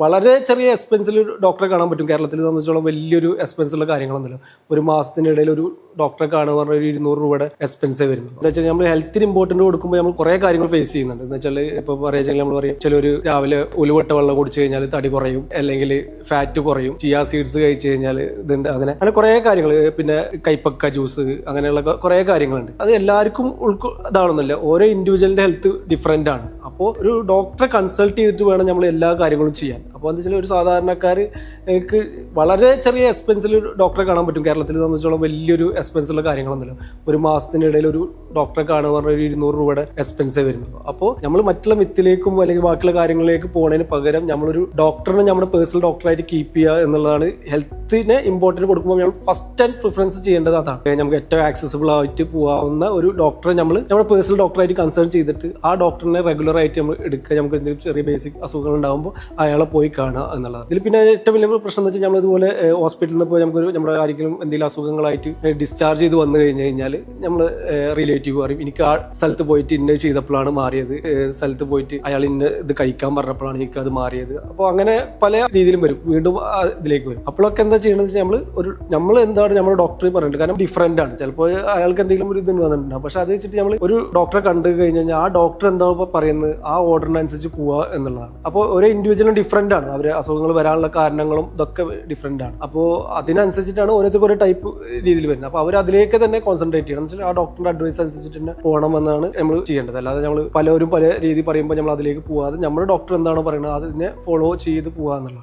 വളരെ ചെറിയ എക്സ്പെൻസിൽ ഡോക്ടറെ കാണാൻ പറ്റും. കേരളത്തിൽ സംബന്ധിച്ചോളം വലിയൊരു എക്സ്പെൻസുള്ള കാര്യങ്ങളൊന്നുമില്ല. ഒരു മാസത്തിനിടയിൽ ഒരു ഡോക്ടറെ കാണുക പറഞ്ഞാൽ ഒരു 200 രൂപയുടെ എക്സ്പെൻസേ വരുന്നു. എന്താ വെച്ചാൽ നമ്മൾ ഹെൽത്തിന് ഇമ്പോർട്ടൻറ്റ് കൊടുക്കുമ്പോൾ നമ്മൾ കുറേ കാര്യങ്ങൾ ഫേസ് ചെയ്യുന്നുണ്ട്. എന്ന് വെച്ചാൽ ഇപ്പോൾ പറയുകയാണെങ്കിൽ നമ്മൾ പറയും ചിലർ രാവിലെ ഉലുവട്ട വെള്ളം കുടിച്ചു കഴിഞ്ഞാൽ തടി കുറയും, അല്ലെങ്കിൽ ഫാറ്റ് കുറയും, ചിയാ സീഡ്സ് കഴിച്ചു കഴിഞ്ഞാൽ ഇതുണ്ട്, അങ്ങനെ കുറേ കാര്യങ്ങൾ, പിന്നെ കൈപ്പക്ക ജ്യൂസ്, അങ്ങനെയുള്ള കുറേ കാര്യങ്ങളുണ്ട്. അത് എല്ലാവർക്കും ഇതാണെന്നില്ല, ഓരോ ഇൻഡിവിജ്വലിന്റെ ഹെൽത്ത് ഡിഫറെൻ്റ് ആണ്. അപ്പോൾ ഒരു ഡോക്ടറെ കൺസൾട്ട് ചെയ്തിട്ട് വേണം നമ്മൾ എല്ലാ കാര്യങ്ങളും ചെയ്യാൻ. അപ്പോൾ എന്താ വെച്ചാൽ ഒരു സാധാരണക്കാർക്ക് വളരെ ചെറിയ എക്സ്പെൻസിൽ ഡോക്ടറെ കാണാൻ പറ്റും. കേരളത്തിൽ സംബന്ധിച്ചോളം വലിയൊരു എക്സ്പെൻസുള്ള കാര്യങ്ങളൊന്നുമില്ല. ഒരു മാസത്തിനിടയിൽ ഒരു ഡോക്ടറെ കാണുക പറഞ്ഞാൽ ഒരു 200 രൂപയുടെ എക്സ്പെൻസേ വരുന്നു. അപ്പോൾ നമ്മൾ മറ്റുള്ള മിത്തിലേക്കും അല്ലെങ്കിൽ ബാക്കിയുള്ള കാര്യങ്ങളിലേക്ക് പോകുന്നതിന് പകരം നമ്മളൊരു ഡോക്ടറിനെ നമ്മുടെ പേഴ്സണൽ ഡോക്ടറായിട്ട് കീപ്പ് ചെയ്യുക എന്നുള്ളതാണ്. ഹെൽത്തിനെ ഇമ്പോർട്ടൻറ്റ് കൊടുക്കുമ്പോൾ നമ്മൾ ഫസ്റ്റ് ആൻഡ് പ്രിഫറൻസ് ചെയ്യേണ്ടത് അതാണ്. നമുക്ക് ഏറ്റവും ആക്സസിബിൾ ആയിട്ട് പോകാവുന്ന ഒരു ഡോക്ടറെ നമ്മുടെ പേഴ്സണൽ ഡോക്ടറായിട്ട് കൺസേൺ ചെയ്തിട്ട് ആ ഡോക്ടറിനെ റെഗുലർ ആയിട്ട് നമ്മൾ എടുക്കുക. നമുക്ക് എന്തെങ്കിലും ചെറിയ ബേസിക് അസുഖങ്ങൾ ഉണ്ടാകുമ്പോൾ അയാളെ പോയി കാണുക എന്നുള്ളത്. ഇതിൽ പിന്നെ ഏറ്റവും വലിയ പ്രശ്നം എന്ന് വെച്ചാൽ നമ്മൾ ഇതുപോലെ ഹോസ്പിറ്റലിൽ നിന്ന് പോയി നമ്മുടെ ആരെങ്കിലും എന്തെങ്കിലും അസുഖങ്ങളായിട്ട് ഡിസ്ചാർജ് ചെയ്ത് വന്നു കഴിഞ്ഞാൽ നമ്മൾ റിലേറ്റീവ് പറയും, എനിക്ക് ആ സ്ഥലത്ത് പോയിട്ട് ഇന്ന ചെയ്തപ്പോഴാണ് മാറിയത്, സ്ഥലത്ത് പോയിട്ട് അയാൾ ഇന്ന ഇത് കഴിക്കാൻ പറഞ്ഞപ്പോഴാണ് എനിക്ക് അത് മാറിയത്. അപ്പോൾ അങ്ങനെ പല രീതിയിലും വരും, വീണ്ടും ഇതിലേക്ക് വരും. അപ്പോഴൊക്കെ എന്താ ചെയ്യണമെന്ന് വെച്ചാൽ നമ്മൾ എന്താണ് നമ്മുടെ ഡോക്ടറെ പറയുന്നത്, കാരണം ഡിഫറെന്റ് ആണ്. ചിലപ്പോൾ അയാൾക്ക് എന്തെങ്കിലും ഒരു ഇത് വന്നിട്ടുണ്ടാകും. പക്ഷെ അത് വെച്ചിട്ട് നമ്മൾ ഒരു ഡോക്ടറെ കണ്ടു കഴിഞ്ഞാൽ ആ ഡോക്ടർ എന്താ പറയുന്നത് ആ ഓർഡറിനനുസരിച്ച് പോവുക എന്നുള്ളതാണ്. അപ്പോൾ ഓരോ ഇൻഡിവിജ്വലും ഡിഫറെന്റ് ആണ്, അവരെ അസുഖങ്ങൾ വരാനുള്ള കാരണങ്ങളും ഇതൊക്കെ ഡിഫറെന്റ് ആണ്. അപ്പോൾ അതിനനുസരിച്ചിട്ടാണ് ഓരോരുത്തർക്ക് ഓരോ ടൈപ്പ് രീതിയിൽ വരുന്നത്. അപ്പോൾ അവർ അതിലേക്ക് തന്നെ കോൺസെൻട്രേറ്റ് ചെയ്യണം. എന്ന് വെച്ചാൽ ആ ഡോക്ടറിന്റെ അഡ്വൈസ് അനുസരിച്ചിട്ട് തന്നെ പോകണമെന്നാണ് നമ്മൾ ചെയ്യേണ്ടത്. അല്ലാതെ നമ്മൾ പലരും പല രീതി പറയുമ്പോൾ നമ്മൾ അതിലേക്ക് പോകാതെ നമ്മുടെ ഡോക്ടർ എന്താണോ പറയുന്നത് അതിനെ ഫോളോ ചെയ്ത് പോകാന്നുള്ളത്.